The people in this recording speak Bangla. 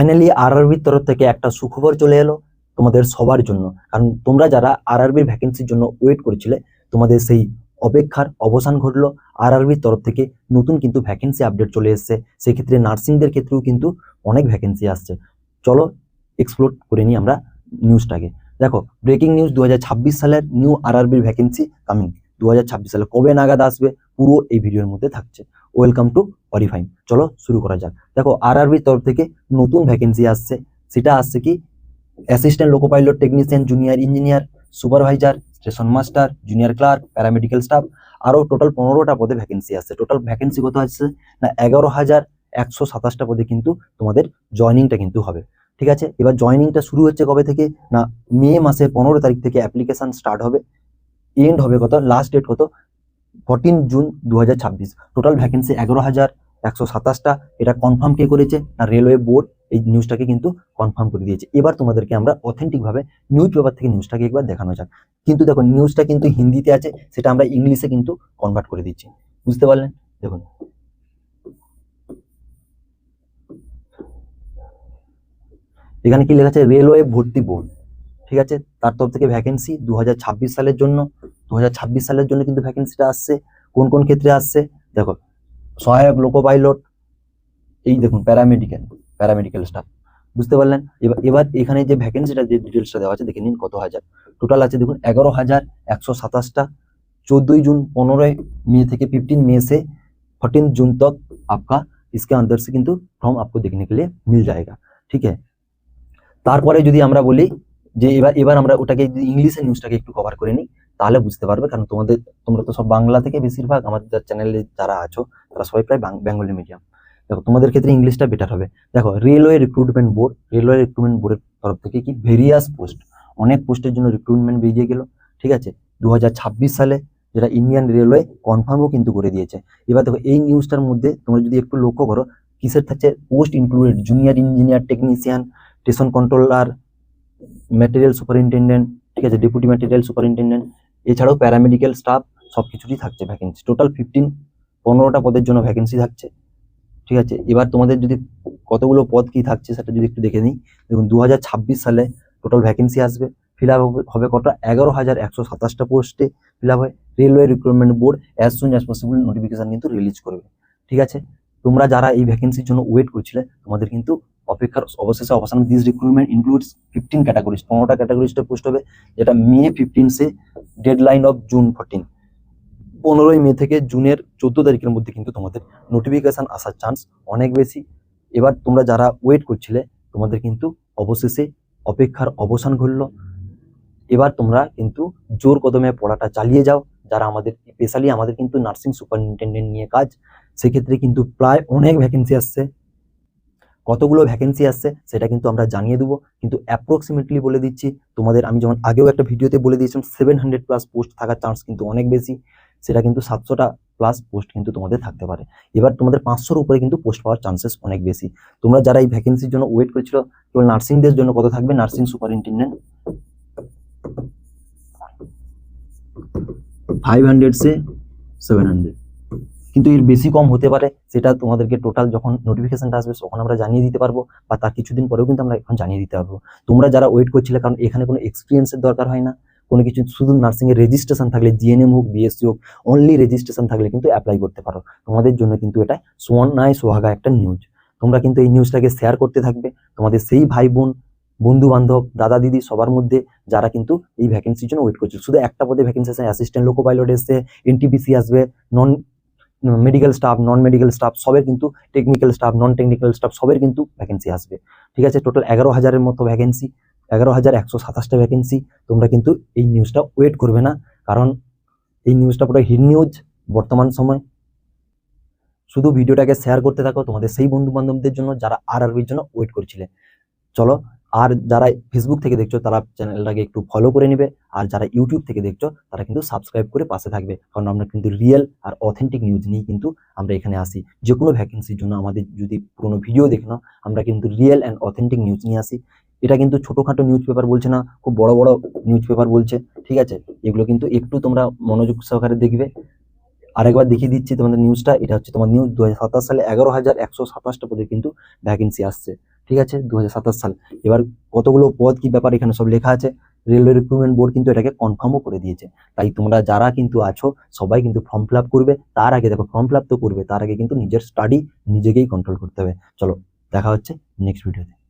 ফাইনালি আরআরবির তরফ থেকে একটা সুখবর চলে এলো তোমাদের সবার জন্য। কারণ তোমরা যারা আরআরবির ভ্যাকেন্সির জন্য ওয়েট করেছিলে, তোমাদের সেই অপেক্ষার অবসান ঘটলো। আরআরবির তরফ থেকে নতুন কিন্তু ভ্যাকেন্সি আপডেট চলে এসেছে। সেক্ষেত্রে নার্সিংদের ক্ষেত্রেও কিন্তু অনেক ভ্যাকেন্সি আসছে। চলো এক্সপ্লোর করে নিই আমরা নিউজটাকে। দেখো, ব্রেকিং নিউজ, 2026 সালের নিউ আরআরবির ভ্যাকেন্সি কামিং। 2026 সালে কবে নাগাদ আসবে পুরো এই ভিডিওর মধ্যে থাকছে। ওয়েলকাম টু অরিফাইন। চলো শুরু করা যাক। দেখো, আরআরবির তরফ থেকে নতুন ভ্যাকেন্সি আসছে। সেটা আসছে কি, assistant loco pilot technician, junior engineer, supervisor, station master, junior clerk, paramedical staff, আরও টোটাল 15টা পদে ভ্যাকেন্সি আসছে। টোটাল ভ্যাকেন্সি কত আসছে না, 11,127টা পদে কিন্তু তোমাদের জয়নিংটা কিন্তু হবে। ঠিক আছে, এবার জয়নিংটা শুরু হচ্ছে কবে থেকে না, মে মাসের 15 তারিখ থেকে অ্যাপ্লিকেশন স্টার্ট হবে। এন্ড হবে কত, লাস্ট ডেট কত, 14 জুন 2026। Total vacancy 11,127টা। এটা কনফার্ম কে করেছে না, রেলওয়ে বোর্ড এই নিউজটাকে কিন্তু কনফার্ম করে দিয়েছে। এবার তোমাদেরকে আমরা অথেন্টিকভাবে নিউজ পেপার থেকে নিউজটাকে একবার দেখানো যাক। কিন্তু দেখো, নিউজটা কিন্তু হিন্দিতে আছে, সেটা আমরা ইংলিশে কিন্তু কনভার্ট করে দিচ্ছি। বুঝতে পারলেন? দেখুন, এখানে কি লেখা আছে, রেলওয়ে ভর্তি বোর্ড। ঠিক আছে, তার তরফ থেকে ভ্যাকেন্সি 2026 সালের জন্য। 2026 সালের জন্য কিন্তু ভ্যাকেন্সিটা আসছে। কোন কোন ক্ষেত্রে আসছে দেখো, সহায়ক লোকো পাইলট, এই দেখুন প্যারামেডিক্যাল স্টাফ। বুঝতে পারলেন? এবার এখানে যে ভ্যাকেন্সিটা, যে ডিটেলসটা দেওয়া আছে দেখে নিন কত হাজার টোটাল আছে। দেখুন 11,127টা। 14 जून 15 मई থেকে 15 मई से 14 जून तक आपका इसके अंदर से किंतु फॉर्म आपको देखने के लिए मिल जाएगा। ठीक है, তারপরে যদি আমরা বলি যে এবার আমরা ওটাকে ইংলিশে নিউজটাকে একটু কভার করে নিই, তাহলে বুঝতে পারবে। কারণ তোমরা তো সব বাংলা থেকে বেশিরভাগ আমাদের চ্যানেলে যারা আছো তারা সবাই প্রায় বেঙ্গলি মিডিয়াম। দেখো, তোমাদের ক্ষেত্রে ইংলিশটা বেটার হবে। দেখো, রেলওয়ে রিক্রুটমেন্ট বোর্ডের তরফ থেকে কি ভেরিয়াস পোস্ট, অনেক পোস্টের জন্য রিক্রুটমেন্ট বেরিয়ে গেল। ঠিক আছে, 2026 সালে যেটা ইন্ডিয়ান রেলওয়ে কনফার্মও কিন্তু করে দিয়েছে। এবার দেখো, এই নিউজটার মধ্যে তোমরা যদি একটু লক্ষ্য করো, কিসের থাকছে, post included junior engineer technician, station controller, material superintendent, ঠিক আছে, ডেপুটি ম্যাটেরিয়াল সুপারিনটেন্ডেন্ট, এছাড়াও প্যারামেডিক্যাল স্টাফ, সব কিছুরই থাকছে ভ্যাকেন্সি। টোটাল 15টা পদের জন্য ভ্যাকেন্সি থাকছে। ঠিক আছে, এবার তোমাদের যদি কতগুলো পদ কি থাকছে সেটা যদি একটু দেখে নিই। দেখুন, 2026 সালে টোটাল ভ্যাকেন্সি আসবে, ফিল আপ হবে কত, 11,127টা পোস্টে ফিল আপ হয়। Railway recruitment board as soon as possible notification কিন্তু রিলিজ করবে। ঠিক আছে, তোমরা যারা এই ভ্যাকেন্সির জন্য ওয়েট করছিলে, তোমাদের কিন্তু অপেক্ষার অবশেষে অবসান। দিস রিক্রুটমেন্ট ইনক্লুডস 15 ক্যাটাগরিজ, 15টা ক্যাটাগরিজটা পোস্ট হবে, যেটা মে 15 সে ডেডলাইন অফ জুন 14। 15 মে থেকে জুনের 14 তারিখের মধ্যে কিন্তু তোমাদের নোটিফিকেশন আসার চান্স অনেক বেশি। এবার তোমরা যারা ওয়েট করছিলে, তোমাদের কিন্তু অবশেষে অপেক্ষার অবসান ঘটলো। এবার তোমরা কিন্তু জোর কদমে পড়াটা চালিয়ে যাও। যারা আমাদের স্পেশালি আমাদের কিন্তু নার্সিং সুপারিনটেন্ডেন্ট নিয়ে কাজ, সেক্ষেত্রে কিন্তু প্রায় অনেক ভ্যাকেন্সি আসছে। কতগুলো ভ্যাকেন্সি আসছে সেটা কিন্তু আমরা জানিয়ে দেবো, কিন্তু অ্যাপ্রক্সিমেটলি বলে দিচ্ছি তোমাদের। আমি যেমন আগেও একটা ভিডিওতে বলে দিয়েছিলাম 700+ পোস্ট থাকার চান্স কিন্তু অনেক বেশি, সেটা কিন্তু 700+ পোস্ট কিন্তু তোমাদের থাকতে পারে। এবার তোমাদের 500-র উপরে কিন্তু পোস্ট পাওয়ার চান্সেস অনেক বেশি। তোমরা যারা এই ভ্যাকেন্সির জন্য ওয়েট করেছিল, কেবল নার্সিংদের জন্য কত থাকবে, নার্সিং সুপারিনটেন্ডেন্ট 500 से 700, কিন্তু এর বেশি কম হতে পারে। সেটা তোমাদেরকে টোটাল যখন নোটিফিকেশনটা আসবে তখন আমরা জানিয়ে দিতে পারবো, বা তার কিছুদিন পরেও কিন্তু আমরা এখন জানিয়ে দিতে পারবো। তোমরা যারা ওয়েট করছিলে, কারণ এখানে কোনো এক্সপিরিয়েন্সের দরকার হয় না, কোনো কিছু, শুধু নার্সিং এর রেজিস্ট্রেশন থাকলে, জিএনএম হোক বিএসসি হোক, অনলি রেজিস্ট্রেশন থাকলে কিন্তু অ্যাপ্লাই করতে পারো। তোমাদের জন্য কিন্তু এটা সোনায় সোহাগা একটা নিউজ। তোমরা কিন্তু এই নিউজটাকে শেয়ার করতে থাকবে তোমাদের সেই ভাই বোন, বন্ধু বান্ধব, দাদা দিদি সবার মধ্যে, যারা কিন্তু এই ভ্যাকেন্সির জন্য ওয়েট করছে। শুধু একটা পদে ভ্যাকেন্সি আছে, অ্যাসিস্ট্যান্ট লোকো পাইলট এসছে, এনটিপিসি আসবে, non medical staff, non medical staff সবের কিন্তু, technical staff, non technical staff সবের কিন্তু ভ্যাকেন্সি আসবে। ঠিক আছে, টোটাল 11,000-এর মতো ভ্যাকেন্সি, 11,127টা ভ্যাকেন্সি। তোমরা কিন্তু এই নিউজটা ওয়েট করবে না, কারণ এই নিউজটা পুরো হিট নিউজ বর্তমান সময়। শুধু ভিডিওটাকে শেয়ার করতে থাকো তোমাদের সেই বন্ধু বান্ধবদের জন্য যারা আরআরবির জন্য ওয়েট করছিলে। চলো, আর যারা ফেসবুক থেকে দেখছো তারা চ্যানেলটাকে একটু ফলো করে নেবে, আর যারা ইউটিউব থেকে দেখছো তারা কিন্তু সাবস্ক্রাইব করে পাশে থাকবে। কারণ আমরা কিন্তু রিয়েল আর অথেন্টিক নিউজ নিয়ে কিন্তু আমরা এখানে আসি। যে কোনো ভ্যাকেন্সির জন্য আমাদের যদি পুরোনো ভিডিও দেখে নাও, আমরা কিন্তু রিয়েল অ্যান্ড অথেন্টিক নিউজ নিয়ে আসি। এটা কিন্তু ছোটোখাটো নিউজ পেপার বলছে না, খুব বড় বড় নিউজ পেপার বলছে। ঠিক আছে, এগুলো কিন্তু একটু তোমরা মনোযোগ সহকারে দেখবে। আরেকবার দেখিয়ে দিচ্ছি তোমাদের নিউজটা। এটা হচ্ছে তোমার নিউজ, 2027 সালে 11,127টা পদে কিন্তু ভ্যাকেন্সি আসছে। ঠিক আছে, 2027 সাল। এবার কতগুলো পদ কি ব্যাপার এখানে সব লেখা আছে। রেলওয়ে রিক্রুটমেন্ট বোর্ড কিন্তু এটাকে কনফার্মও করে দিয়েছে। তাই তোমরা যারা কিন্তু আছো সবাই কিন্তু ফর্ম ফিল আপ করবে। তার আগে দেখো, ফর্ম ফিল আপ তো করবে, তার আগে কিন্তু নিজের স্টাডি নিজেকেই কন্ট্রোল করতে হবে। চলো দেখা হচ্ছে নেক্সট ভিডিওতে।